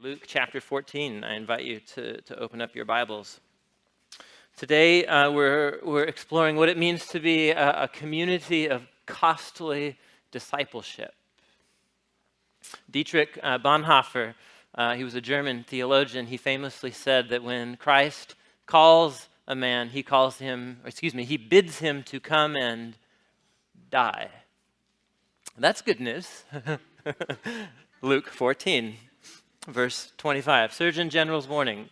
Luke chapter 14. I invite you to open up your Bibles. Today we're exploring what it means to be a community of costly discipleship. Dietrich Bonhoeffer, he was a German theologian. He famously said that when Christ calls a man, he bids him to come and die. That's good news. Luke 14. Verse 25, Surgeon General's warning.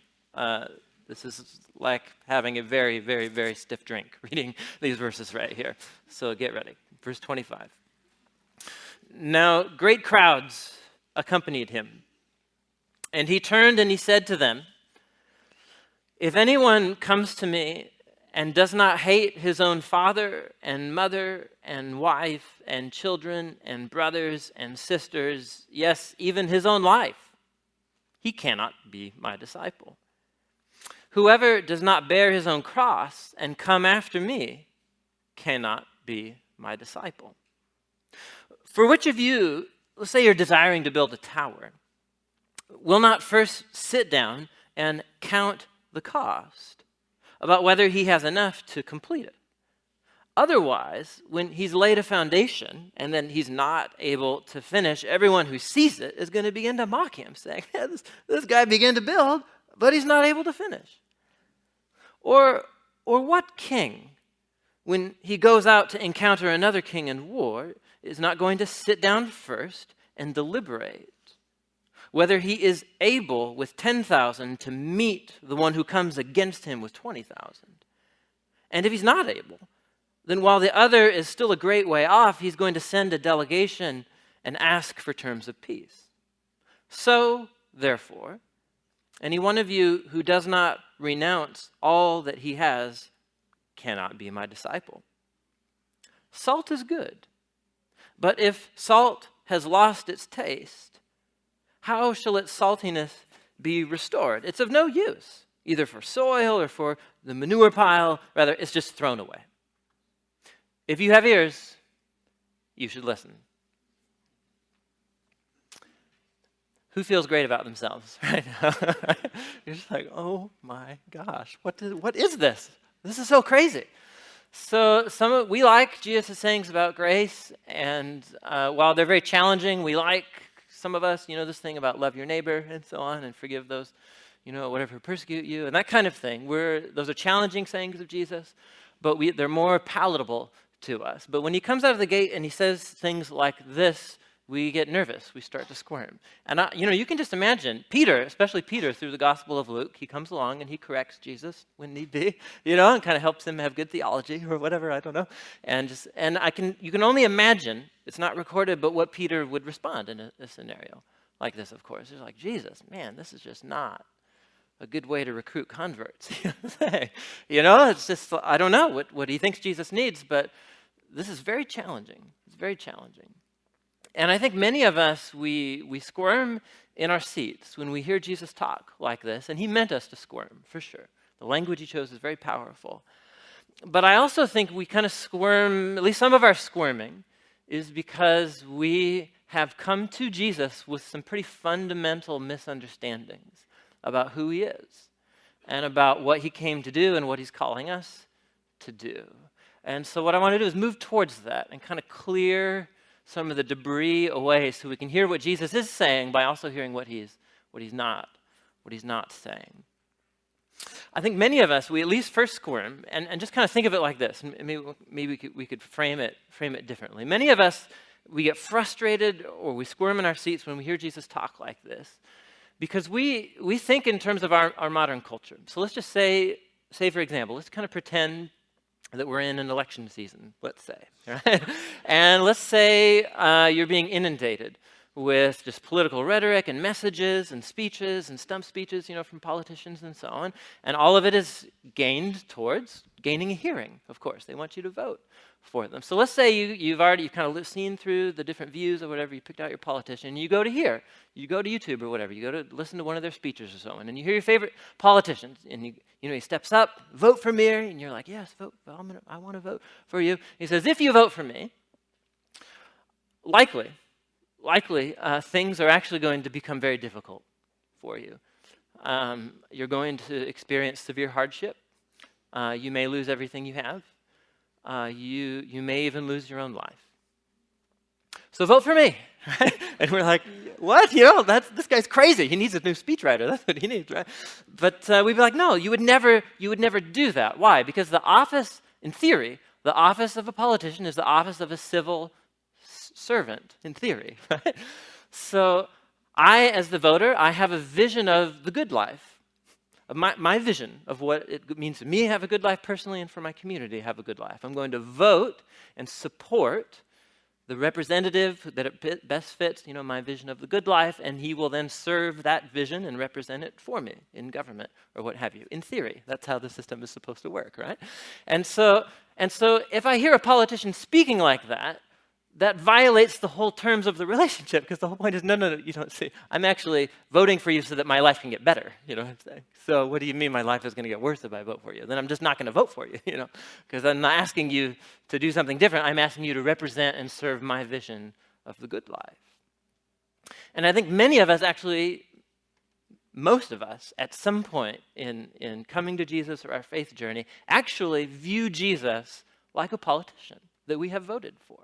This is like having a very, very, very stiff drink, reading these verses right here. So get ready. Verse 25. Now great crowds accompanied him, and he turned and he said to them, "If anyone comes to me and does not hate his own father and mother and wife and children and brothers and sisters, yes, even his own life, he cannot be my disciple. Whoever does not bear his own cross and come after me cannot be my disciple. For which of you, let's say you're desiring to build a tower, will not first sit down and count the cost about whether he has enough to complete it? Otherwise, when he's laid a foundation and then he's not able to finish, everyone who sees it is going to begin to mock him, saying, this guy began to build, but he's not able to finish. Or what king, when he goes out to encounter another king in war, is not going to sit down first and deliberate whether he is able with 10,000 to meet the one who comes against him with 20,000? And if he's not able, then while the other is still a great way off, he's going to send a delegation and ask for terms of peace. So, therefore, any one of you who does not renounce all that he has cannot be my disciple. Salt is good, but if salt has lost its taste, how shall its saltiness be restored? It's of no use, either for soil or for the manure pile. Rather, it's just thrown away. If you have ears, you should listen." Who feels great about themselves right now? You're just like, oh my gosh, what is this? This is so crazy. So we like Jesus' sayings about grace, and while they're very challenging, we like, some of us, this thing about love your neighbor and so on, and forgive those, whatever persecute you, and that kind of thing. Those are challenging sayings of Jesus, but they're more palatable to us. But when he comes out of the gate and he says things like this, we get nervous. We start to squirm. And, you can just imagine Peter, especially Peter through the Gospel of Luke, he comes along and he corrects Jesus when need be, and kind of helps him have good theology or whatever, I don't know. You can only imagine, it's not recorded, but what Peter would respond in a scenario like this, of course. He's like, Jesus, man, this is just not a good way to recruit converts. It's just, I don't know what he thinks Jesus needs, but this is very challenging. It's very challenging. And I think many of us, we squirm in our seats when we hear Jesus talk like this, and he meant us to squirm, for sure. The language he chose is very powerful. But I also think we kind of squirm, at least some of our squirming, is because we have come to Jesus with some pretty fundamental misunderstandings about who he is and about what he came to do and what he's calling us to do. And so what I want to do is move towards that and kind of clear some of the debris away so we can hear what Jesus is saying by also hearing what he's not saying. I think many of us, we at least first squirm and just kind of think of it like this. Maybe we could frame it differently. Many of us, we get frustrated or we squirm in our seats when we hear Jesus talk like this because we think in terms of our modern culture. So let's just say for example, let's kind of pretend that we're in an election season, let's say, right? And let's say you're being inundated with just political rhetoric and messages and speeches and stump speeches, from politicians and so on. And all of it is gained towards gaining a hearing, of course. They want you to vote for them. So let's say you've kind of seen through the different views or whatever, you picked out your politician, and you go to here, you go to YouTube or whatever, you go to listen to one of their speeches or so on, and you hear your favorite politician, and he steps up, vote for me, and you're like, yes, vote, I want to vote for you. He says, if you vote for me, likely things are actually going to become very difficult for you. You're going to experience severe hardship. You may lose everything you have. You may even lose your own life. So vote for me, right? And we're like, what? This guy's crazy. He needs a new speechwriter. That's what he needs, right? But we'd be like, no, you would never do that. Why? Because the office, in theory, the office of a politician is the office of a civil servant, in theory, right? So I, as the voter, I have a vision of the good life. My vision of what it means to me have a good life personally and for my community have a good life. I'm going to vote and support the representative that it best fits, my vision of the good life, and he will then serve that vision and represent it for me in government or what have you. In theory, that's how the system is supposed to work, right? And so if I hear a politician speaking like that, that violates the whole terms of the relationship, because the whole point is, no, you don't see. I'm actually voting for you so that my life can get better, you know what I'm saying? So what do you mean my life is going to get worse if I vote for you? Then I'm just not going to vote for you, because I'm not asking you to do something different. I'm asking you to represent and serve my vision of the good life. And I think many of us actually, most of us, at some point in coming to Jesus or our faith journey, actually view Jesus like a politician that we have voted for.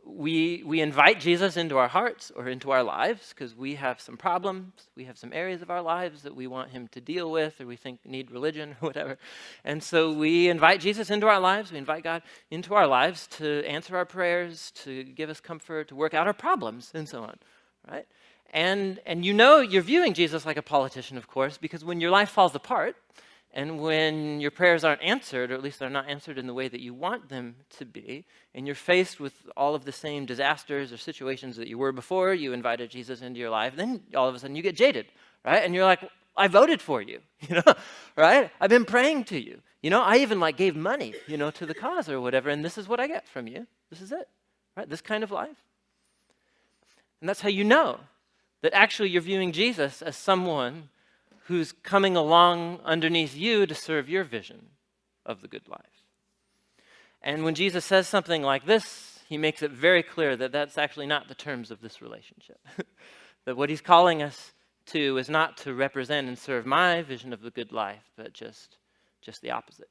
We invite Jesus into our hearts or into our lives because we have some problems, we have some areas of our lives that we want him to deal with or we think need religion or whatever. And so we invite Jesus into our lives, we invite God into our lives to answer our prayers, to give us comfort, to work out our problems, and so on, right? And you're viewing Jesus like a politician, of course, because when your life falls apart, and when your prayers aren't answered, or at least they're not answered in the way that you want them to be, and you're faced with all of the same disasters or situations that you were before you invited Jesus into your life, then all of a sudden you get jaded, right? And you're like, I voted for you, right? I've been praying to you. I even gave money, to the cause or whatever, and this is what I get from you. This is it, right? This kind of life. And that's how you know that actually you're viewing Jesus as someone who's coming along underneath you to serve your vision of the good life. And when Jesus says something like this, he makes it very clear that that's actually not the terms of this relationship. That what he's calling us to is not to represent and serve my vision of the good life, but just the opposite.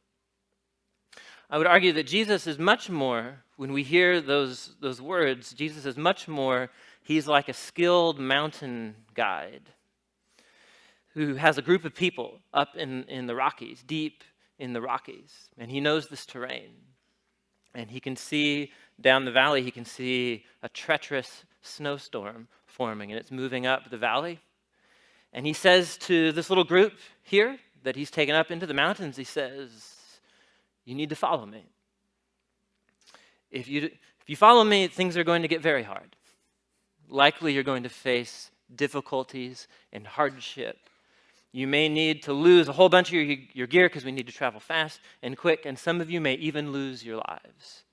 I would argue that Jesus is much more, when we hear those words, Jesus is much more, he's like a skilled mountain guide who has a group of people up in the Rockies, deep in the Rockies. And he knows this terrain. And he can see down the valley, he can see a treacherous snowstorm forming, and it's moving up the valley. And he says to this little group here that he's taken up into the mountains, he says, you need to follow me. If you follow me, things are going to get very hard. Likely you're going to face difficulties and hardship. You may need to lose a whole bunch of your gear because we need to travel fast and quick, and some of you may even lose your lives.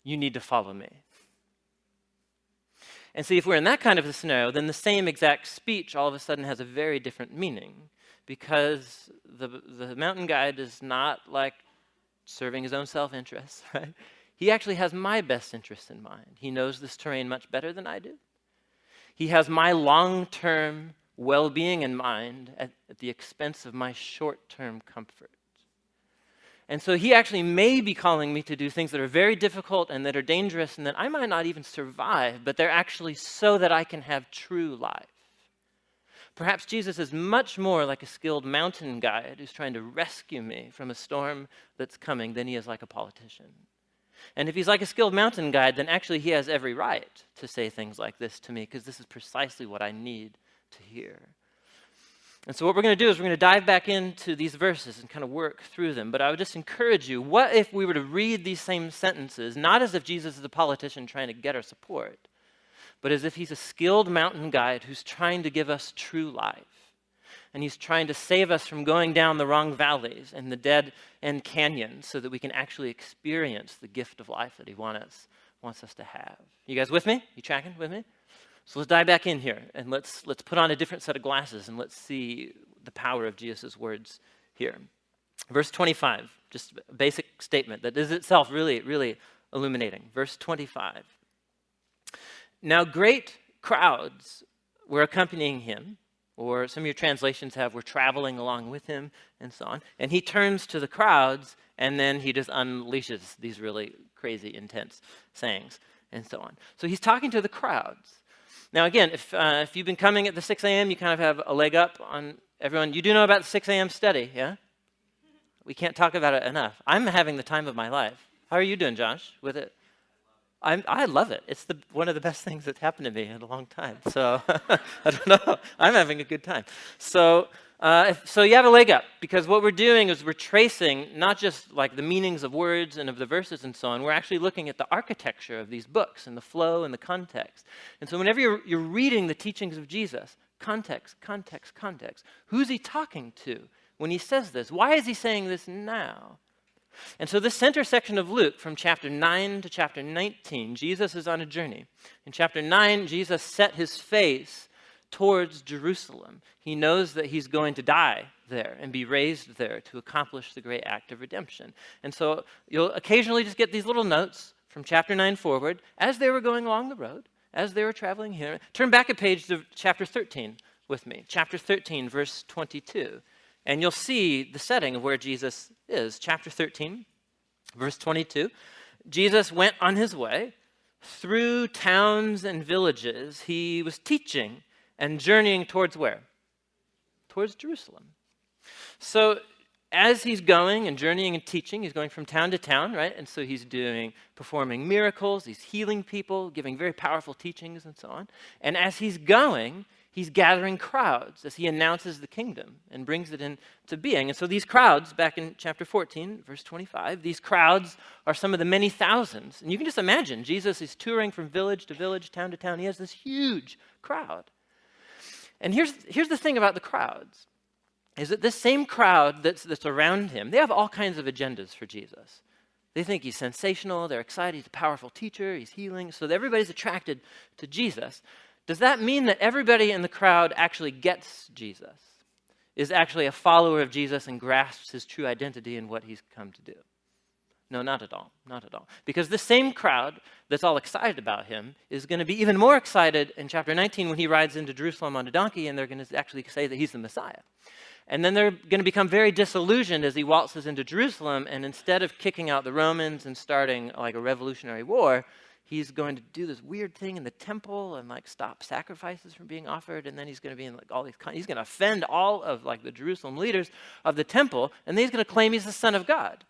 You need to follow me. And see, if we're in that kind of a scenario, then the same exact speech all of a sudden has a very different meaning, because the mountain guide is not like serving his own self-interest, right? He actually has my best interest in mind. He knows this terrain much better than I do. He has my long-term well-being in mind at the expense of my short-term comfort. And so he actually may be calling me to do things that are very difficult and that are dangerous and that I might not even survive, but they're actually so that I can have true life. Perhaps Jesus is much more like a skilled mountain guide who's trying to rescue me from a storm that's coming than he is like a politician. And if he's like a skilled mountain guide, then actually he has every right to say things like this to me, because this is precisely what I need to hear. And so what we're going to do is we're going to dive back into these verses and kind of work through them. But I would just encourage you, what if we were to read these same sentences, not as if Jesus is a politician trying to get our support, but as if he's a skilled mountain guide who's trying to give us true life. And he's trying to save us from going down the wrong valleys and the dead end canyons so that we can actually experience the gift of life that he wants us to have. You guys with me? You tracking with me? So let's dive back in here and let's put on a different set of glasses and let's see the power of Jesus' words here. Verse 25, just a basic statement that is itself really, really illuminating. Verse 25. Now great crowds we're accompanying him, or some of your translations have we're traveling along with him, and so on. And he turns to the crowds, and then he just unleashes these really crazy, intense sayings, and so on. So he's talking to the crowds. Now again, if you've been coming at the 6 a.m., you kind of have a leg up on everyone. You do know about the 6 a.m. study, yeah? We can't talk about it enough. I'm having the time of my life. How are you doing, Josh, with it? I love it. It's one of the best things that's happened to me in a long time. So I don't know. I'm having a good time. So you have a leg up, because what we're doing is we're tracing not just like the meanings of words and of the verses and so on. We're actually looking at the architecture of these books and the flow and the context. And so whenever you're reading the teachings of Jesus, context, context, context. Who's he talking to when he says this? Why is he saying this now? And so this center section of Luke, from chapter 9 to chapter 19, Jesus is on a journey. In chapter 9, Jesus set his face towards Jerusalem. He knows that he's going to die there and be raised there to accomplish the great act of redemption. And so you'll occasionally just get these little notes from chapter 9 forward as they were going along the road, as they were traveling here. Turn back a page to chapter 13 with me. Chapter 13, verse 22. And you'll see the setting of where Jesus is. Chapter 13, verse 22. Jesus went on his way through towns and villages. He was teaching and journeying towards where? Towards Jerusalem. So as he's going and journeying and teaching, he's going from town to town, right? And so he's performing miracles, he's healing people, giving very powerful teachings and so on. And as he's going, he's gathering crowds as he announces the kingdom and brings it into being. And so these crowds, back in chapter 14, verse 25, these crowds are some of the many thousands. And you can just imagine, Jesus is touring from village to village, town to town. He has this huge crowd. And here's the thing about the crowds, is that this same crowd that's around him, they have all kinds of agendas for Jesus. They think he's sensational, they're excited, he's a powerful teacher, he's healing, so everybody's attracted to Jesus. Does that mean that everybody in the crowd actually gets Jesus, is actually a follower of Jesus and grasps his true identity and what he's come to do? No, not at all, not at all. Because the same crowd that's all excited about him is going to be even more excited in chapter 19 when he rides into Jerusalem on a donkey, and they're going to actually say that he's the Messiah. And then they're going to become very disillusioned as he waltzes into Jerusalem, and instead of kicking out the Romans and starting like a revolutionary war, he's going to do this weird thing in the temple and like stop sacrifices from being offered, and then he's going to be in like all these he's going to offend all of like the Jerusalem leaders of the temple, and then he's going to claim he's the Son of God.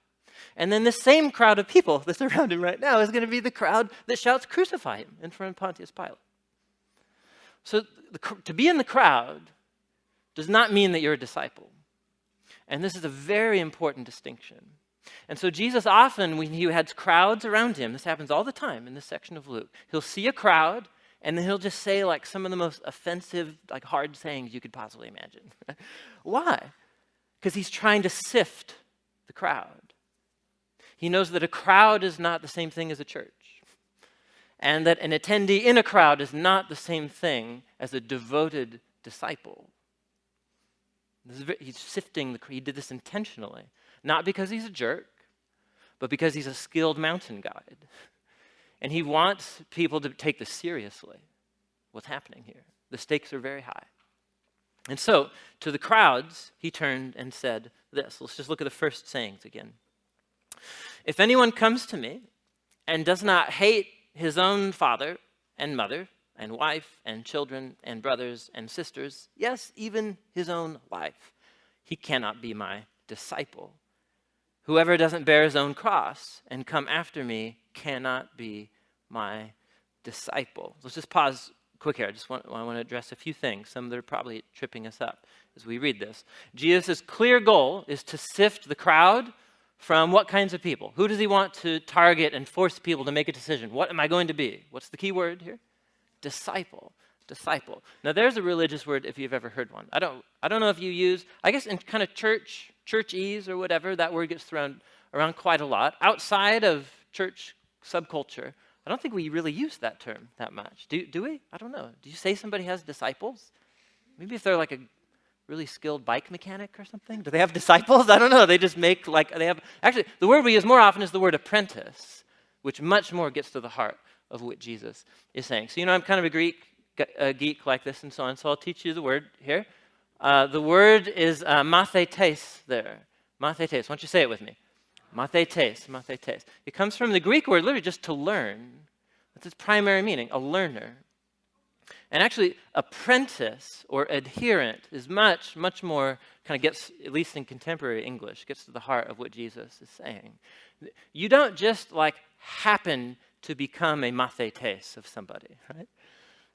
And then this same crowd of people that's around him right now is going to be the crowd that shouts, "Crucify him," in front of Pontius Pilate. So to be in the crowd does not mean that you're a disciple. And this is a very important distinction. And so Jesus often, when he had crowds around him, this happens all the time in this section of Luke, he'll see a crowd and then he'll just say like some of the most offensive, like hard sayings you could possibly imagine. Why? Because he's trying to sift the crowd. He knows that a crowd is not the same thing as a church, and that an attendee in a crowd is not the same thing as a devoted disciple. He's sifting he did this intentionally, not because he's a jerk, but because he's a skilled mountain guide. And he wants people to take this seriously, what's happening here. The stakes are very high. And so, to the crowds, he turned and said this. Let's just look at the first sayings again. "If anyone comes to me and does not hate his own father and mother and wife and children and brothers and sisters, yes, even his own life, he cannot be my disciple. Whoever doesn't bear his own cross and come after me cannot be my disciple." Let's just pause quick here. I want to address a few things, some that are probably tripping us up as we read this. Jesus' clear goal is to sift the crowd from what kinds of people? Who does he want to target and force people to make a decision? What am I going to be? What's the key word here? Disciple. Disciple. Now there's a religious word if you've ever heard one. I don't know if you use, I guess in kind of churchese or whatever, that word gets thrown around quite a lot. Outside of church subculture, I don't think we really use that term that much. Do we? I don't know. Do you say somebody has disciples? Maybe if they're like a really skilled bike mechanic or something? Do they have disciples? I don't know. They just make actually, the word we use more often is the word apprentice, which much more gets to the heart of what Jesus is saying. So, I'm kind of a Greek a geek like this and so on, so I'll teach you the word here. The word is mathetes there. Mathetes. Why don't you say it with me? Mathetes, mathetes. It comes from the Greek word literally just to learn. That's its primary meaning, a learner. And actually, apprentice or adherent is much, much more, kind of gets, at least in contemporary English, gets to the heart of what Jesus is saying. You don't just like happen to become a mathetes of somebody, right?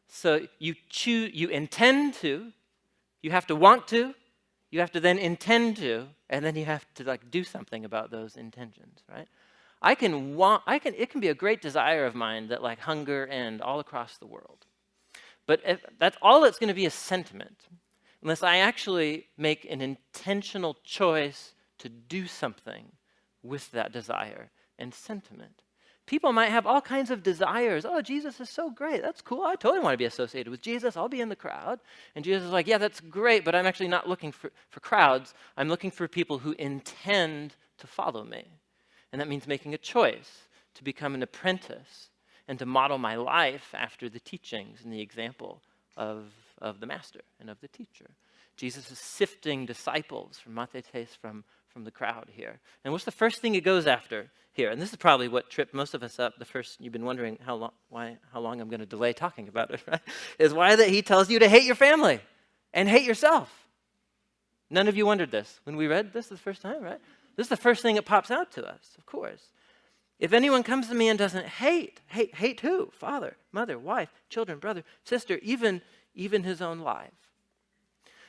So you choose, you intend to, you have to want to, you have to then intend to, and then you have to like do something about those intentions, right? It can be a great desire of mine that like hunger end all across the world. But that's all it's going to be a sentiment, unless I actually make an intentional choice to do something with that desire and sentiment. People might have all kinds of desires. Oh, Jesus is so great. That's cool. I totally want to be associated with Jesus. I'll be in the crowd. And Jesus is like, yeah, that's great, but I'm actually not looking for crowds. I'm looking for people who intend to follow me. And that means making a choice to become an apprentice and to model my life after the teachings and the example of the master and of the teacher. Jesus is sifting disciples from mathetes, from the crowd here. And what's the first thing he goes after here? And this is probably what tripped most of us up. You've been wondering how long I'm going to delay talking about it, right? Is why that he tells you to hate your family and hate yourself. None of you wondered this when we read this the first time, right? This is the first thing that pops out to us, of course. If anyone comes to me and doesn't hate who? Father, mother, wife, children, brother, sister, even his own life.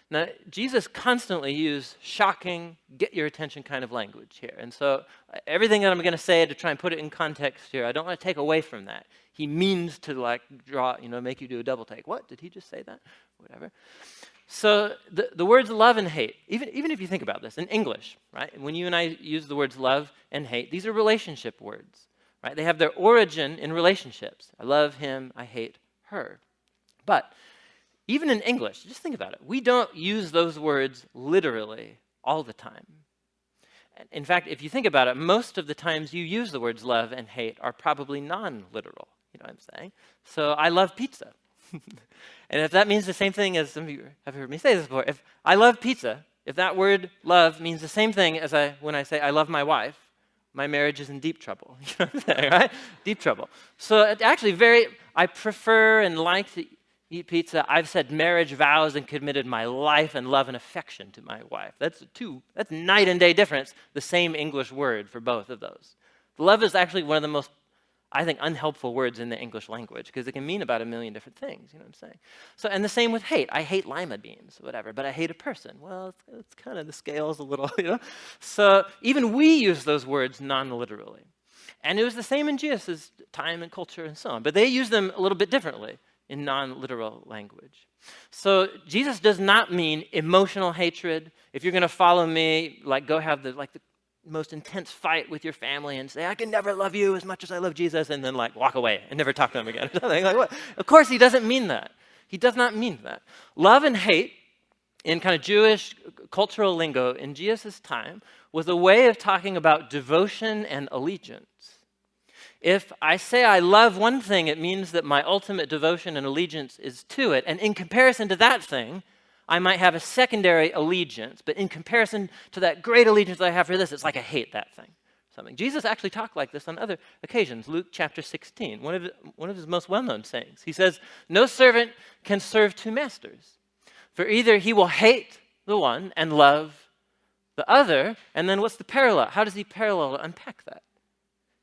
Now, Jesus constantly used shocking, get your attention kind of language here. And so everything that I'm going to say to try and put it in context here, I don't want to take away from that. He means to like draw, make you do a double take. What? Did he just say that? Whatever. So the words love and hate, even if you think about this in English, right? When you and I use the words love and hate, these are relationship words, right? They have their origin in relationships. I love him, I hate her. But even in English, just think about it. We don't use those words literally all the time. In fact, if you think about it, most of the times you use the words love and hate are probably non-literal. You know what I'm saying? So I love pizza. And if that means the same thing as some of you have heard me say this before, if I love pizza, if that word love means the same thing as when I say I love my wife, my marriage is in deep trouble. You know what I'm saying, right? Deep trouble. So it actually I prefer and like to eat pizza. I've said marriage vows and committed my life and love and affection to my wife. That's night and day difference, the same English word for both of those. Love is actually one of the most, I think, unhelpful words in the English language because it can mean about a million different things, you know what I'm saying? So, and the same with hate. I hate lima beans, whatever, but I hate a person. Well, it's kind of the scales a little, you know? So even we use those words non-literally. And it was the same in Jesus' time and culture and so on, but they use them a little bit differently in non-literal language. So Jesus does not mean emotional hatred. If you're going to follow me, like go have the most intense fight with your family and say, I can never love you as much as I love Jesus, and then like walk away and never talk to him again. Like, what? Of course, he doesn't mean that. He does not mean that. Love and hate in kind of Jewish cultural lingo in Jesus' time was a way of talking about devotion and allegiance. If I say I love one thing, it means that my ultimate devotion and allegiance is to it. And in comparison to that thing, I might have a secondary allegiance, but in comparison to that great allegiance I have for this, it's like I hate that thing. Something. Jesus actually talked like this on other occasions. Luke chapter 16, one of his most well-known sayings. He says, no servant can serve two masters, for either he will hate the one and love the other, and then what's the parallel? How does he unpack that?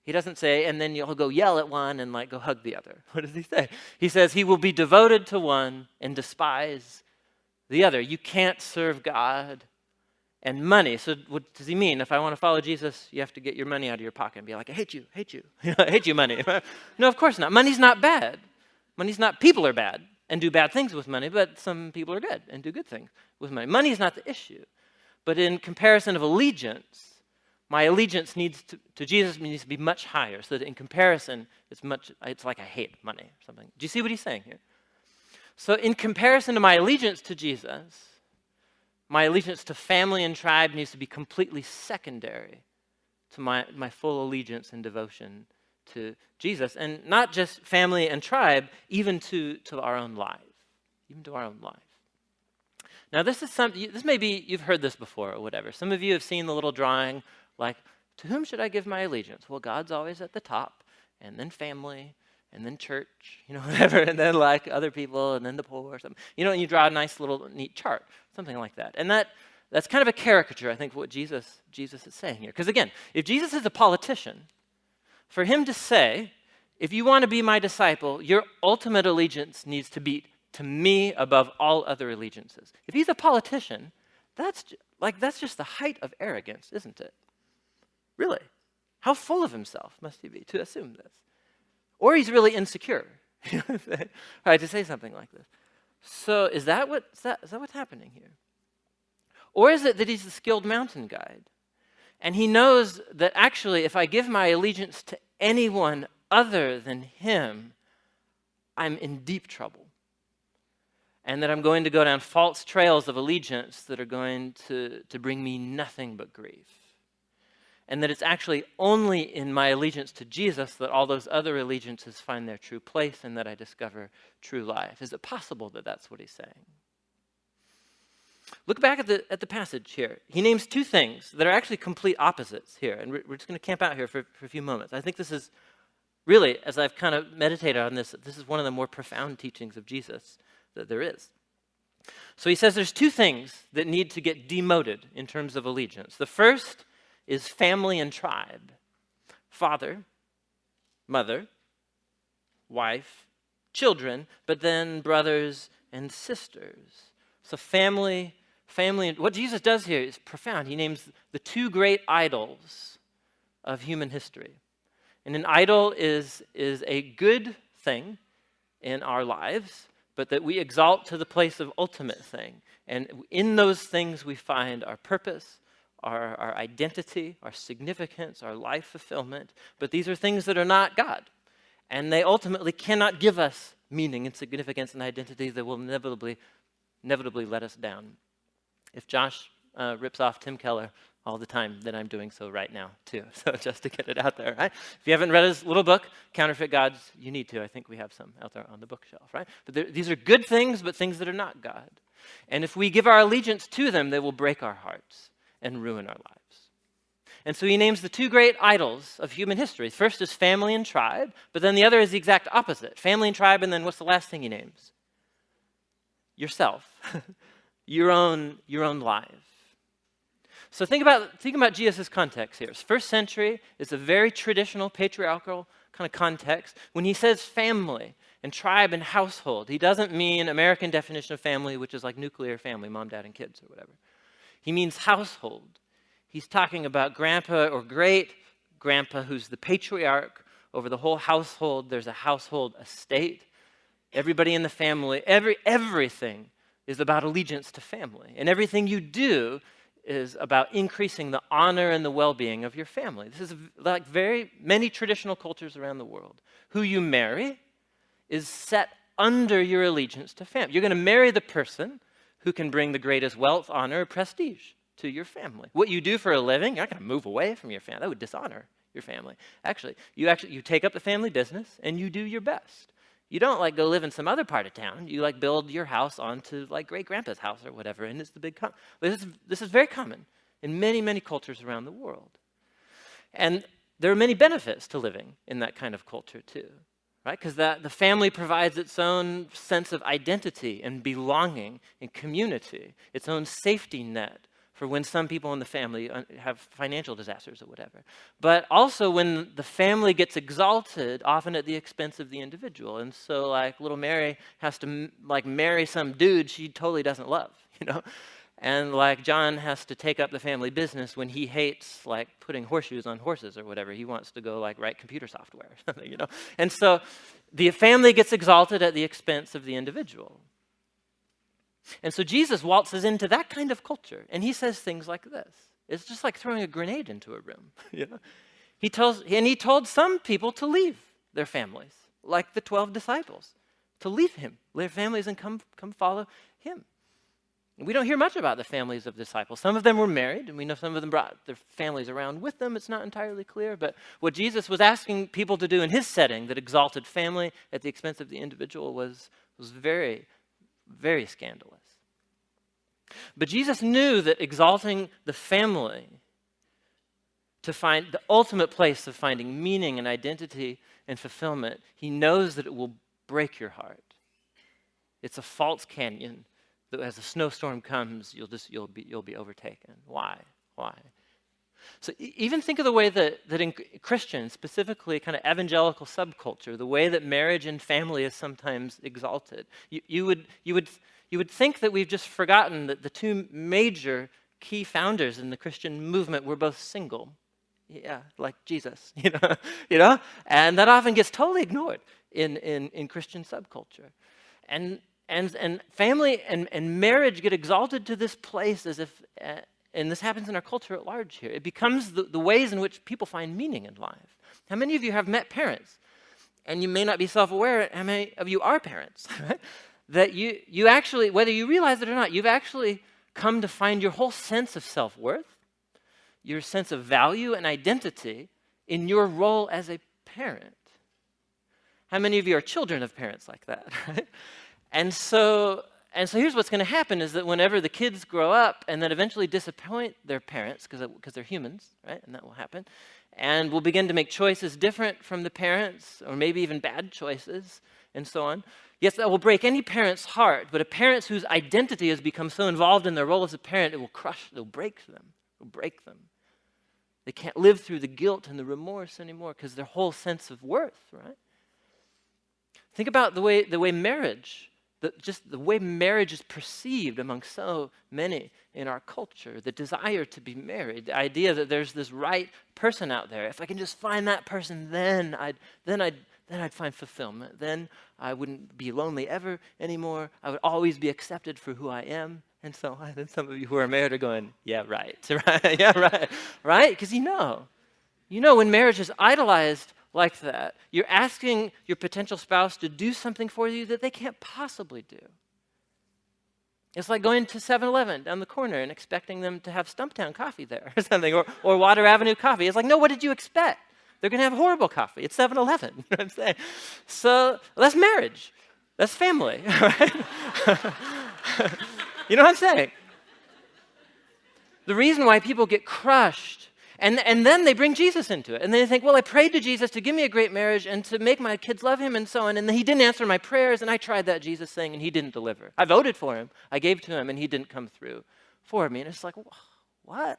He doesn't say, and then you'll go yell at one and like go hug the other. What does he say? He says he will be devoted to one and despise the other. You can't serve God and money. So what does he mean? If I want to follow Jesus, you have to get your money out of your pocket and be like, I hate you. I hate you, money. No, of course not. Money's not bad. People are bad and do bad things with money, but some people are good and do good things with money. Money is not the issue. But in comparison of allegiance, my allegiance to Jesus needs to be much higher, so that in comparison, it's like I hate money or something. Do you see what he's saying here? So in comparison to my allegiance to Jesus, my allegiance to family and tribe needs to be completely secondary to my full allegiance and devotion to Jesus, and not just family and tribe, even to our own life, even to our own life. Now, this may be, you've heard this before or whatever. Some of you have seen the little drawing, like, to whom should I give my allegiance? Well, God's always at the top, and then family, and then church, whatever, and then like other people, and then the poor or something. And you draw a nice little neat chart, something like that. And that's kind of a caricature, I think, of what Jesus is saying here. Because again, if Jesus is a politician, for him to say, if you want to be my disciple, your ultimate allegiance needs to be to me above all other allegiances. If he's a politician, that's just the height of arrogance, isn't it? Really? How full of himself must he be to assume this? Or he's really insecure, right, to say something like this. So is that what's happening here? Or is it that he's the skilled mountain guide? And he knows that actually if I give my allegiance to anyone other than him, I'm in deep trouble. And that I'm going to go down false trails of allegiance that are going to bring me nothing but grief. And that it's actually only in my allegiance to Jesus that all those other allegiances find their true place and that I discover true life. Is it possible that that's what he's saying? Look back at the passage here. He names two things that are actually complete opposites here. And we're just going to camp out here for a few moments. I think this is really, as I've kind of meditated on this is one of the more profound teachings of Jesus that there is. So he says there's two things that need to get demoted in terms of allegiance. The first is family and tribe. Father, mother, wife, children, but then brothers and sisters. So family, what Jesus does here is profound. He names the two great idols of human history. And an idol is a good thing in our lives, but that we exalt to the place of ultimate thing. And in those things we find our purpose, our identity, our significance, our life fulfillment. But these are things that are not God. And they ultimately cannot give us meaning and significance and identity that will inevitably let us down. If Josh rips off Tim Keller all the time, then I'm doing so right now too. So just to get it out there, right? If you haven't read his little book, Counterfeit Gods, you need to. I think we have some out there on the bookshelf, right? But these are good things, but things that are not God. And if we give our allegiance to them, they will break our hearts and ruin our lives. And so he names the two great idols of human history. First is family and tribe, but then the other is the exact opposite. Family and tribe, and then what's the last thing he names? Yourself. your own life. So think about Jesus' context here. First century is a very traditional patriarchal kind of context. When he says family and tribe and household, he doesn't mean American definition of family, which is like nuclear family, mom, dad, and kids or whatever. He means household. He's talking about grandpa or great grandpa who's the patriarch over the whole household. There's a household estate. Everybody in the family, everything is about allegiance to family. And everything you do is about increasing the honor and the well-being of your family. This is like very many traditional cultures around the world. Who you marry is set under your allegiance to family. You're going to marry the person who can bring the greatest wealth, honor, prestige to your family. What you do for a living, you're not going to move away from your family. That would dishonor your family. You take up the family business and you do your best. You don't like go live in some other part of town. You like build your house onto like great grandpa's house or whatever, and it's the big. This is very common in many, many cultures around the world, and there are many benefits to living in that kind of culture too, right? Because the family provides its own sense of identity and belonging and community, its own safety net for when some people in the family have financial disasters or whatever. But also when the family gets exalted, often at the expense of the individual. And so like little Mary has to like marry some dude she totally doesn't love, And like John has to take up the family business when he hates like putting horseshoes on horses or whatever. He wants to go like write computer software or something, And so the family gets exalted at the expense of the individual. And so Jesus waltzes into that kind of culture, and he says things like this. It's just like throwing a grenade into a room. He told some people to leave their families, like the 12 disciples, to leave him, their families, and come follow him. We don't hear much about the families of disciples. Some of them were married, and we know some of them brought their families around with them. It's not entirely clear, but what Jesus was asking people to do in his setting that exalted family at the expense of the individual was very, very scandalous. But Jesus knew that exalting the family to find the ultimate place of finding meaning and identity and fulfillment, he knows that it will break your heart. It's a false canyon that as a snowstorm comes, you'll be overtaken. Why? So even think of the way that in Christians, specifically kind of evangelical subculture, the way that marriage and family is sometimes exalted. You would think that we've just forgotten that the two major key founders in the Christian movement were both single. Yeah, like Jesus, you know, and that often gets totally ignored in Christian subculture. And family and marriage get exalted to this place as if, and this happens in our culture at large here. It becomes the ways in which people find meaning in life. How many of you have met parents, and you may not be self-aware, how many of you are parents, right? That you actually, whether you realize it or not, you've actually come to find your whole sense of self-worth, your sense of value and identity in your role as a parent. How many of you are children of parents like that, right? And so here's what's going to happen is that whenever the kids grow up and then eventually disappoint their parents, because they're humans, right? And that will happen, and will begin to make choices different from the parents, or maybe even bad choices, and so on. Yes, that will break any parent's heart, but a parent whose identity has become so involved in their role as a parent, it'll break them. It'll break them. They can't live through the guilt and the remorse anymore because their whole sense of worth, right? Think about the way marriage, just the way marriage is perceived among so many in our culture, the desire to be married, the idea that there's this right person out there. If I can just find that person, then I'd find fulfillment. Then I wouldn't be lonely ever anymore. I would always be accepted for who I am, and so on. And some of you who are married are going, yeah, right, right, yeah, right? Because you know when marriage is idolized like that, you're asking your potential spouse to do something for you that they can't possibly do. It's like going to 7-Eleven down the corner and expecting them to have Stumptown coffee there or something, or Water Avenue coffee. It's like, no, what did you expect? They're going to have horrible coffee. It's 7-Eleven. You know what I'm saying? So that's marriage. That's family. Right? You know what I'm saying? The reason why people get crushed, and then they bring Jesus into it. And they think, well, I prayed to Jesus to give me a great marriage and to make my kids love him and so on. And then he didn't answer my prayers, and I tried that Jesus thing, and he didn't deliver. I voted for him. I gave to him, and he didn't come through for me. And it's like, what?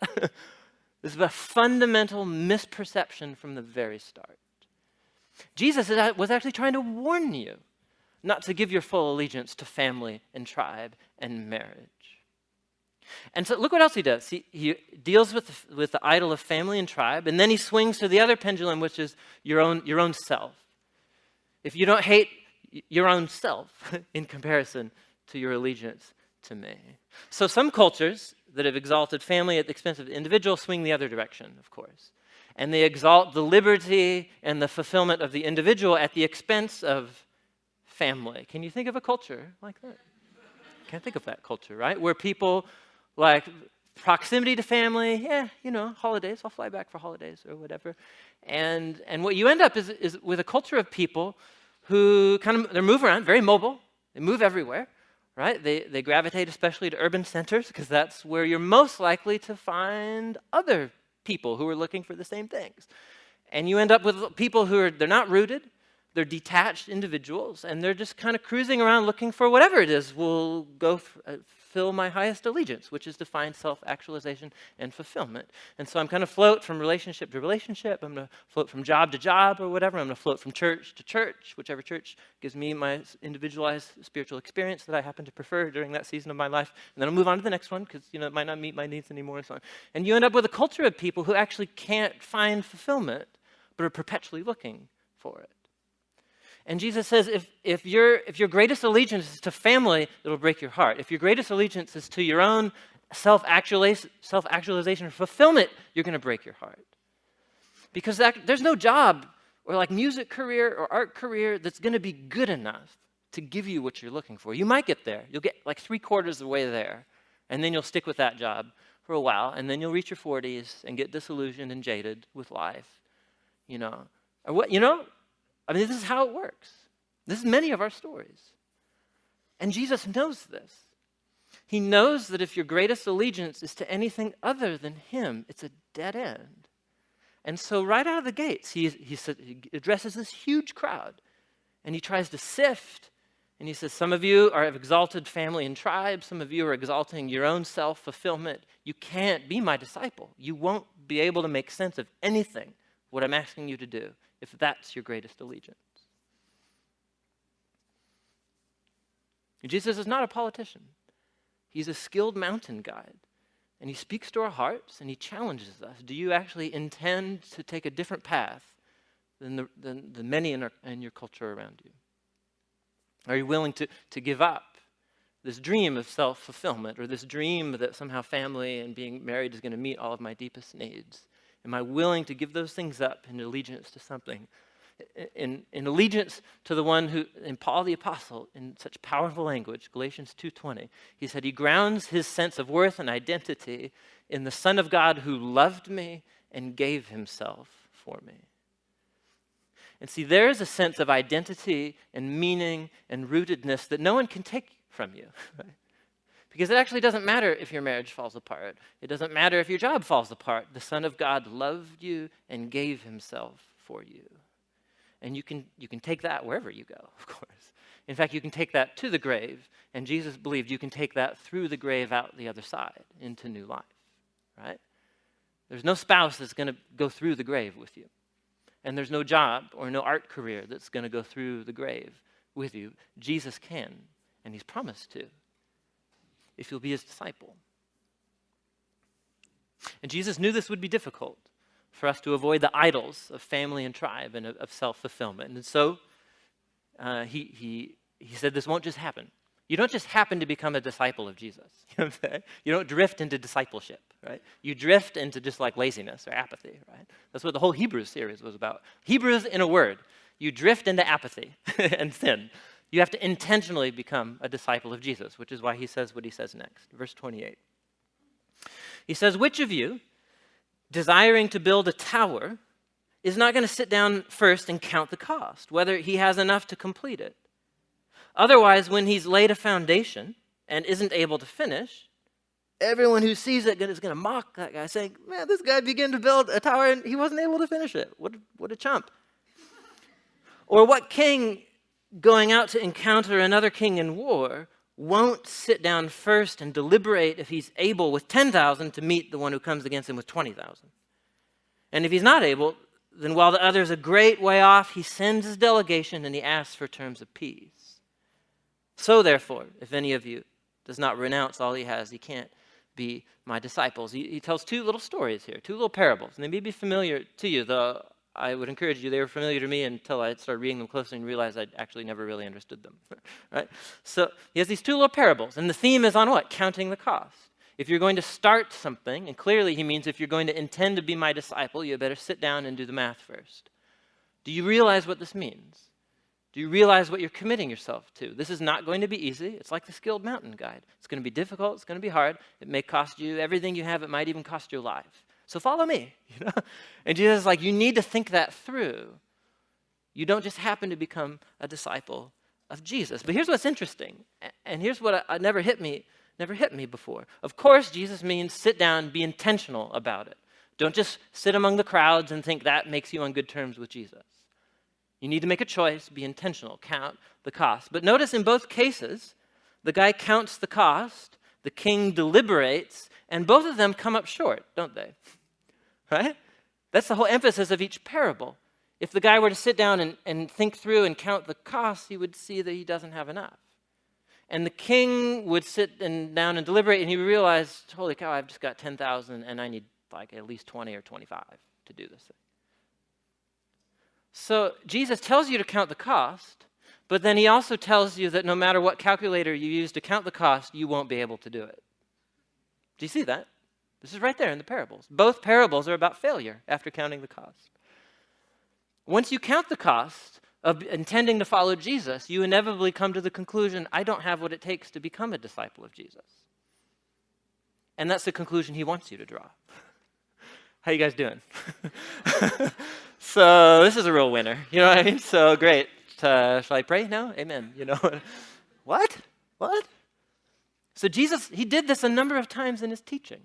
This is a fundamental misperception from the very start. Jesus was actually trying to warn you not to give your full allegiance to family and tribe and marriage. And so look what else he does. He deals with the idol of family and tribe, and then he swings to the other pendulum, which is your own self. If you don't hate your own self in comparison to your allegiance to me. So some cultures that have exalted family at the expense of the individual swing the other direction, of course. And they exalt the liberty and the fulfillment of the individual at the expense of family. Can you think of a culture like that? Can't think of that culture, right? Where people like proximity to family, holidays, I'll fly back for holidays or whatever. And what you end up is with a culture of people who they move around, very mobile, they move everywhere, right? They gravitate especially to urban centers because that's where you're most likely to find other people who are looking for the same things. And you end up with people they're not rooted, they're detached individuals, and they're just kind of cruising around looking for whatever it is will go fill my highest allegiance, which is to find self-actualization and fulfillment. And so I'm kind of float from relationship to relationship. I'm going to float from job to job or whatever. I'm going to float from church to church, whichever church gives me my individualized spiritual experience that I happen to prefer during that season of my life. And then I'll move on to the next one because it might not meet my needs anymore and so on. And you end up with a culture of people who actually can't find fulfillment but are perpetually looking for it. And Jesus says, if your greatest allegiance is to family, it'll break your heart. If your greatest allegiance is to your own self-actualization or fulfillment, you're going to break your heart. Because there's no job or like music career or art career that's going to be good enough to give you what you're looking for. You might get there. You'll get like 3/4 of the way there, And then you'll stick with that job for a while, and then you'll reach your 40s and get disillusioned and jaded with life, you know. Or what, you know? I mean, this is how it works. This is many of our stories. And Jesus knows this. He knows that if your greatest allegiance is to anything other than him, it's a dead end. And so right out of the gates, he addresses this huge crowd, and he tries to sift. And he says, some of you are of exalted family and tribe. Some of you are exalting your own self-fulfillment. You can't be my disciple. You won't be able to make sense of anything, what I'm asking you to do, if that's your greatest allegiance. Jesus is not a politician. He's a skilled mountain guide. And he speaks to our hearts, and he challenges us. Do you actually intend to take a different path than many in your culture around you? Are you willing to give up this dream of self-fulfillment, or this dream that somehow family and being married is going to meet all of my deepest needs? Am I willing to give those things up in allegiance to something? In allegiance to the one who, in Paul the Apostle, in such powerful language, Galatians 2:20, he said he grounds his sense of worth and identity in the Son of God who loved me and gave himself for me. And see, there is a sense of identity and meaning and rootedness that no one can take from you. Right? Because it actually doesn't matter if your marriage falls apart. It doesn't matter if your job falls apart. The Son of God loved you and gave himself for you. And you can take that wherever you go, of course. In fact, you can take that to the grave. And Jesus believed you can take that through the grave out the other side into new life. Right? There's no spouse that's going to go through the grave with you. And there's no job or no art career that's going to go through the grave with you. Jesus can, and he's promised to, if you'll be his disciple. And Jesus knew this would be difficult for us to avoid the idols of family and tribe and of self-fulfillment. And so he said this won't just happen. You don't just happen to become a disciple of Jesus. You know what I'm saying? You don't drift into discipleship, right? You drift into just like laziness or apathy, right? That's what the whole Hebrews series was about. Hebrews in a word. You drift into apathy and sin. You have to intentionally become a disciple of Jesus, which is why he says what he says next. Verse 28. He says, which of you, desiring to build a tower, is not going to sit down first and count the cost, whether he has enough to complete it? Otherwise, when he's laid a foundation and isn't able to finish, everyone who sees it is going to mock that guy, saying, man, this guy began to build a tower and he wasn't able to finish it. What a chump. Or what king going out to encounter another king in war won't sit down first and deliberate if he's able with 10,000 to meet the one who comes against him with 20,000? And if he's not able, then while the other is a great way off, he sends his delegation and he asks for terms of peace. So therefore, if any of you does not renounce all he has, he can't be my disciples. He tells two little stories here, two little parables. And they may be familiar to you, though I would encourage you, they were familiar to me until I started reading them closely and realized I'd actually never really understood them. Right? So he has these two little parables, and the theme is on what? Counting the cost. If you're going to start something, and clearly he means if you're going to intend to be my disciple, you better sit down and do the math first. Do you realize what this means? Do you realize what you're committing yourself to? This is not going to be easy. It's like the skilled mountain guide. It's going to be difficult. It's going to be hard. It may cost you everything you have. It might even cost your life. So follow me. You know? And Jesus is like, you need to think that through. You don't just happen to become a disciple of Jesus. But here's what's interesting. And here's what never hit me before. Of course, Jesus means sit down and be intentional about it. Don't just sit among the crowds and think that makes you on good terms with Jesus. You need to make a choice, be intentional, count the cost. But notice in both cases, the guy counts the cost, the king deliberates, and both of them come up short, don't they? Right? That's the whole emphasis of each parable. If the guy were to sit down and think through and count the costs, he would see that he doesn't have enough. And the king would sit down and deliberate, and he would realize, holy cow, I've just got 10,000, and I need like at least 20 or 25 to do this thing. So Jesus tells you to count the cost, but then he also tells you that no matter what calculator you use to count the cost, you won't be able to do it. Do you see that? This is right there in the parables. Both parables are about failure after counting the cost. Once you count the cost of intending to follow Jesus, you inevitably come to the conclusion, I don't have what it takes to become a disciple of Jesus. And that's the conclusion he wants you to draw. How you guys doing? So this is a real winner. You know what I mean? So great. Shall I pray now? Amen. You know, what? So Jesus, he did this a number of times in his teaching.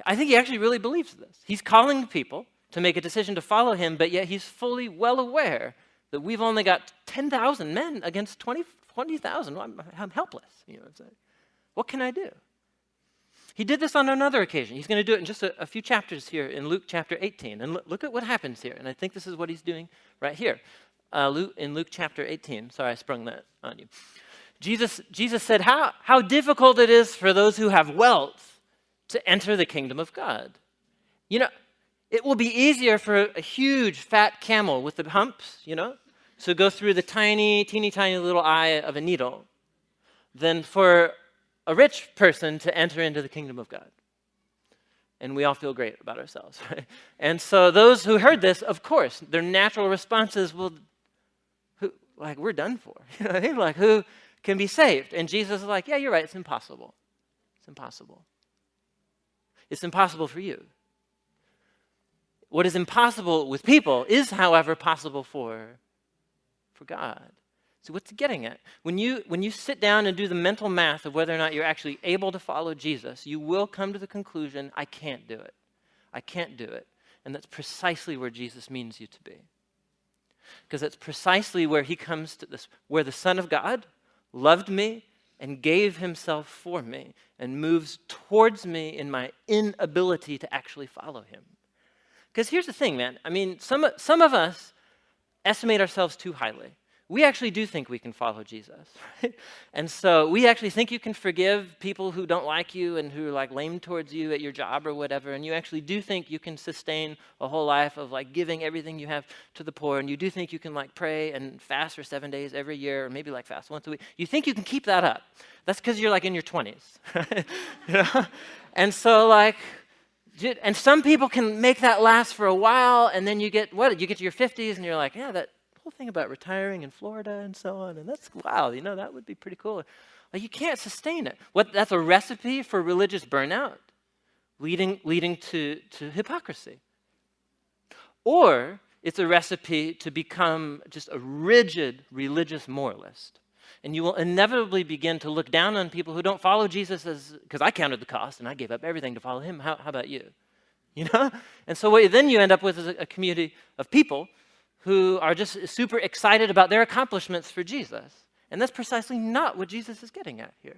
I think he actually really believes this. He's calling people to make a decision to follow him, but yet he's fully well aware that we've only got 10,000 men against 20,000. I'm helpless. You know, it's like, what can I do? He did this on another occasion. He's going to do it in just a few chapters here in Luke chapter 18. And look at what happens here. And I think this is what he's doing right here. In Luke chapter 18. Sorry, I sprung that on you. Jesus said how difficult it is for those who have wealth to enter the kingdom of God. You know, it will be easier for a huge fat camel with the humps, you know, to go through the teeny tiny little eye of a needle than for a rich person to enter into the kingdom of God. And we all feel great about ourselves, right? And so those who heard this, of course, their natural response is, well, we're done for. You know what I mean? Like, who can be saved? And Jesus is like, yeah, you're right, it's impossible. It's impossible. It's impossible for you. What is impossible with people is, however, possible for God. So what's he getting at? When you sit down and do the mental math of whether or not you're actually able to follow Jesus, you will come to the conclusion, I can't do it. I can't do it. And that's precisely where Jesus means you to be. Because that's precisely where he comes to this, where the Son of God loved me and gave himself for me and moves towards me in my inability to actually follow him. Because here's the thing, man. I mean, some of us estimate ourselves too highly. We actually do think we can follow Jesus, right? And so we actually think you can forgive people who don't like you and who are like lame towards you at your job or whatever, and you actually do think you can sustain a whole life of like giving everything you have to the poor, and you do think you can like pray and fast for 7 days every year, or maybe like fast once a week. You think you can keep that up. That's because you're like in your 20s, right? You know? And so like, and some people can make that last for a while, and then you get to your 50s, and you're like, yeah, that whole thing about retiring in Florida and so on, and that's, wow, you know, that would be pretty cool. Like, you can't sustain it. That's a recipe for religious burnout, leading to hypocrisy. Or it's a recipe to become just a rigid religious moralist. And you will inevitably begin to look down on people who don't follow Jesus because I counted the cost and I gave up everything to follow him. How about you? You know? And so what then you end up with is a community of people who are just super excited about their accomplishments for Jesus. And that's precisely not what Jesus is getting at here.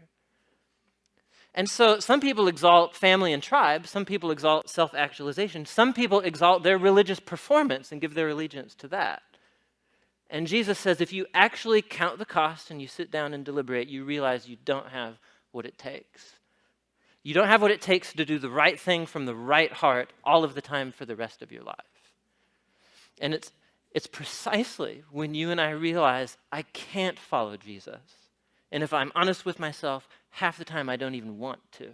And so some people exalt family and tribe. Some people exalt self-actualization. Some people exalt their religious performance and give their allegiance to that. And Jesus says if you actually count the cost and you sit down and deliberate, you realize you don't have what it takes. You don't have what it takes to do the right thing from the right heart all of the time for the rest of your life. And it's precisely when you and I realize I can't follow Jesus. And if I'm honest with myself, half the time I don't even want to.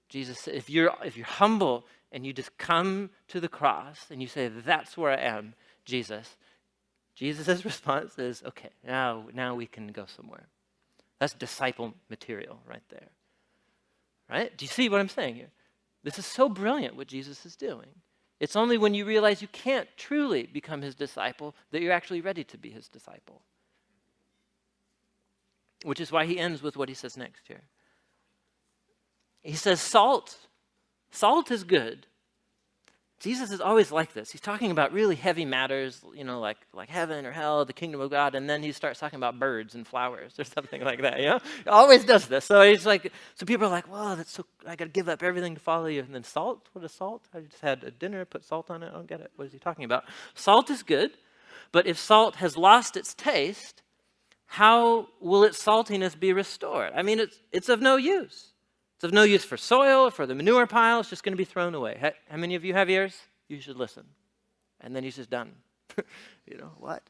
Jesus said, if you're humble and you just come to the cross and you say, that's where I am, Jesus' response is, okay, now we can go somewhere. That's disciple material right there. Right? Do you see what I'm saying here? This is so brilliant what Jesus is doing. It's only when you realize you can't truly become his disciple that you're actually ready to be his disciple. Which is why he ends with what he says next here. He says, salt is good. Jesus is always like this. He's talking about really heavy matters, you know, like heaven or hell, the kingdom of God, and then he starts talking about birds and flowers or something like that, you know? He always does this. So he's like, so people are like, well, I got to give up everything to follow you. And then salt? What is salt? I just had a dinner, put salt on it. I don't get it. What is he talking about? Salt is good, but if salt has lost its taste, how will its saltiness be restored? I mean, it's of no use. It's of no use for soil, for the manure pile. It's just going to be thrown away. How many of you have ears? You should listen. And then he's just done. You know, what?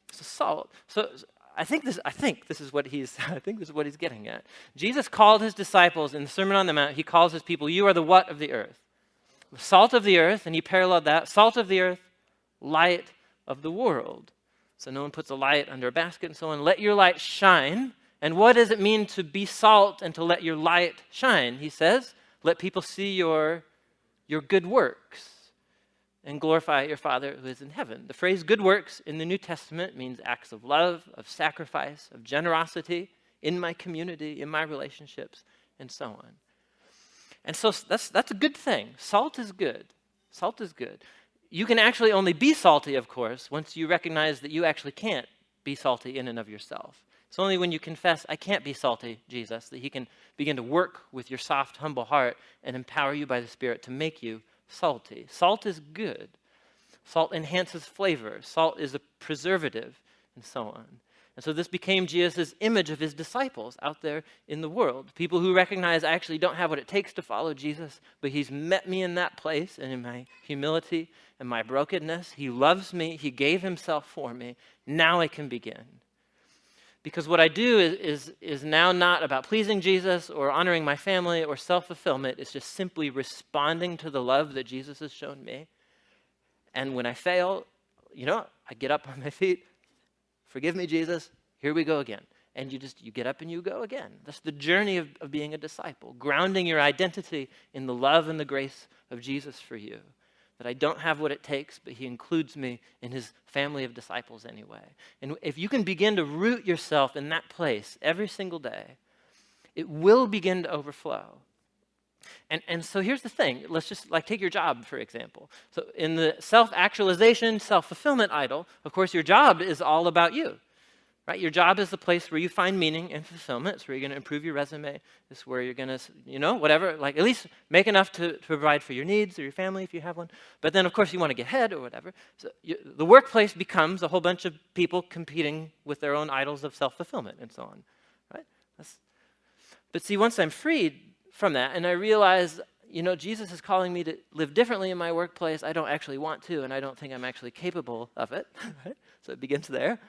It's a salt. So I think this is what he's getting at. Jesus called his disciples in the Sermon on the Mount, he calls his people, you are the what of the earth? Salt of the earth, and he paralleled that. Salt of the earth, light of the world. So no one puts a light under a basket and so on. Let your light shine And what does it mean to be salt and to let your light shine? He says, let people see your good works and glorify your Father who is in heaven. The phrase good works in the New Testament means acts of love, of sacrifice, of generosity in my community, in my relationships, and so on. And so that's a good thing. Salt is good. Salt is good. You can actually only be salty, of course, once you recognize that you actually can't be salty in and of yourself. It's only when you confess, I can't be salty, Jesus, that he can begin to work with your soft, humble heart and empower you by the Spirit to make you salty. Salt is good. Salt enhances flavor. Salt is a preservative, and so on. And so this became Jesus' image of his disciples out there in the world. People who recognize I actually don't have what it takes to follow Jesus, but he's met me in that place and in my humility and my brokenness. He loves me. He gave himself for me. Now I can begin. Because what I do is now not about pleasing Jesus or honoring my family or self-fulfillment. It's just simply responding to the love that Jesus has shown me. And when I fail, I get up on my feet. Forgive me, Jesus. Here we go again. And you get up and you go again. That's the journey of being a disciple, grounding your identity in the love and the grace of Jesus for you. That I don't have what it takes, but he includes me in his family of disciples anyway. And if you can begin to root yourself in that place every single day, it will begin to overflow. And so here's the thing. Let's just take your job, for example. So in the self-actualization, self-fulfillment idol, of course, your job is all about you. Right? Your job is the place where you find meaning and fulfillment. It's where you're going to improve your resume. It's where you're going to, whatever, at least make enough to provide for your needs or your family if you have one. But then, of course, you want to get ahead or whatever. So the workplace becomes a whole bunch of people competing with their own idols of self-fulfillment and so on. Right? But see, once I'm freed from that and I realize, Jesus is calling me to live differently in my workplace, I don't actually want to, and I don't think I'm actually capable of it. Right? So it begins there.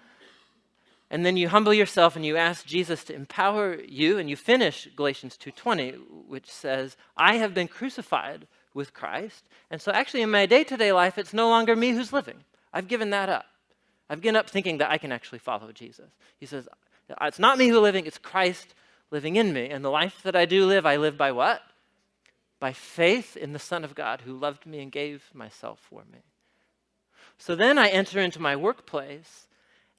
And then you humble yourself and you ask Jesus to empower you, and you finish Galatians 2:20, which says, I have been crucified with Christ. And so actually in my day-to-day life, it's no longer me who's living. I've given that up. I've given up thinking that I can actually follow Jesus. He says, it's not me who's living, it's Christ living in me. And the life that I do live, I live by what? By faith in the Son of God who loved me and gave myself for me. So then I enter into my workplace,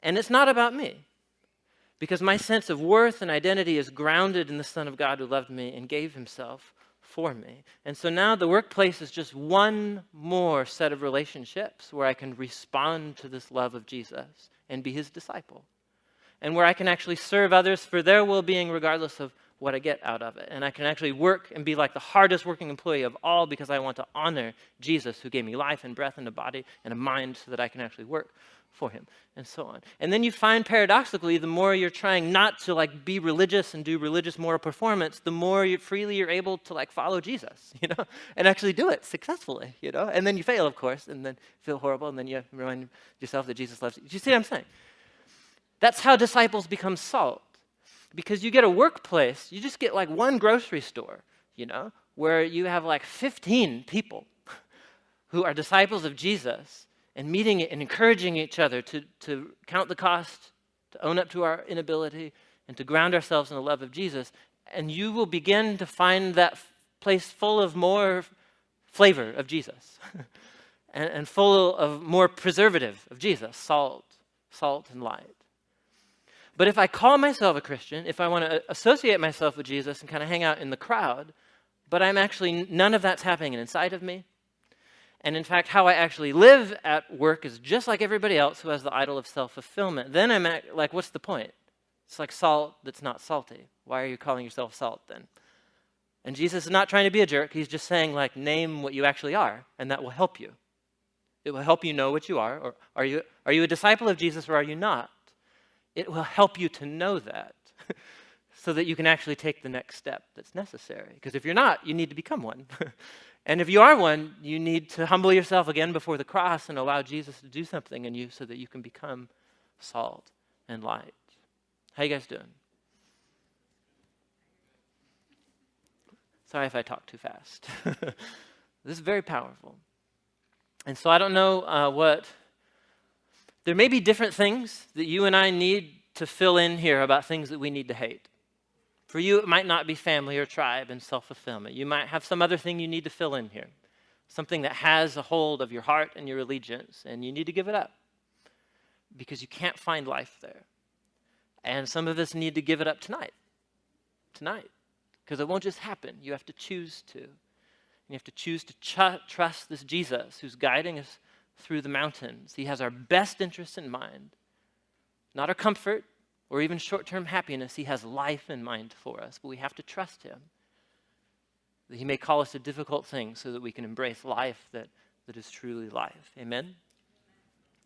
and it's not about me, because my sense of worth and identity is grounded in the Son of God who loved me and gave himself for me. And so now the workplace is just one more set of relationships where I can respond to this love of Jesus and be his disciple, and where I can actually serve others for their well-being regardless of what I get out of it. And I can actually work and be like the hardest working employee of all because I want to honor Jesus who gave me life and breath and a body and a mind so that I can actually work for him, and so on. And then you find paradoxically, the more you're trying not to be religious and do religious moral performance, the more freely you're able to follow Jesus, and actually do it successfully, And then you fail, of course, and then feel horrible, and then you remind yourself that Jesus loves you. Do you see what I'm saying? That's how disciples become salt. Because you get a workplace, you just get one grocery store, where you have 15 people who are disciples of Jesus, and meeting and encouraging each other to count the cost, to own up to our inability, and to ground ourselves in the love of Jesus. And you will begin to find that place full of more flavor of Jesus and full of more preservative of Jesus, salt and light. But if I call myself a Christian, if I want to associate myself with Jesus and kind of hang out in the crowd, but none of that's happening inside of me, and in fact, how I actually live at work is just like everybody else who has the idol of self-fulfillment, then I'm what's the point? It's like salt that's not salty. Why are you calling yourself salt then? And Jesus is not trying to be a jerk. He's just saying, name what you actually are, and that will help you. It will help you know what you are. Or are you a disciple of Jesus or are you not? It will help you to know that so that you can actually take the next step that's necessary. Because if you're not, you need to become one. And if you are one, you need to humble yourself again before the cross and allow Jesus to do something in you so that you can become salt and light. How you guys doing? Sorry if I talk too fast. This is very powerful. And so I don't know there may be different things that you and I need to fill in here about things that we need to hate. For you, it might not be family or tribe and self-fulfillment. You might have some other thing you need to fill in here, something that has a hold of your heart and your allegiance, and you need to give it up because you can't find life there. And some of us need to give it up tonight, because it won't just happen. You have to choose to. You have to choose to trust this Jesus who's guiding us through the mountains. He has our best interests in mind, not our comfort or even short-term happiness. He has life in mind for us, but we have to trust him. That he may call us to difficult things so that we can embrace life that is truly life. Amen?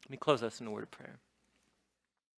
Let me close us in a word of prayer.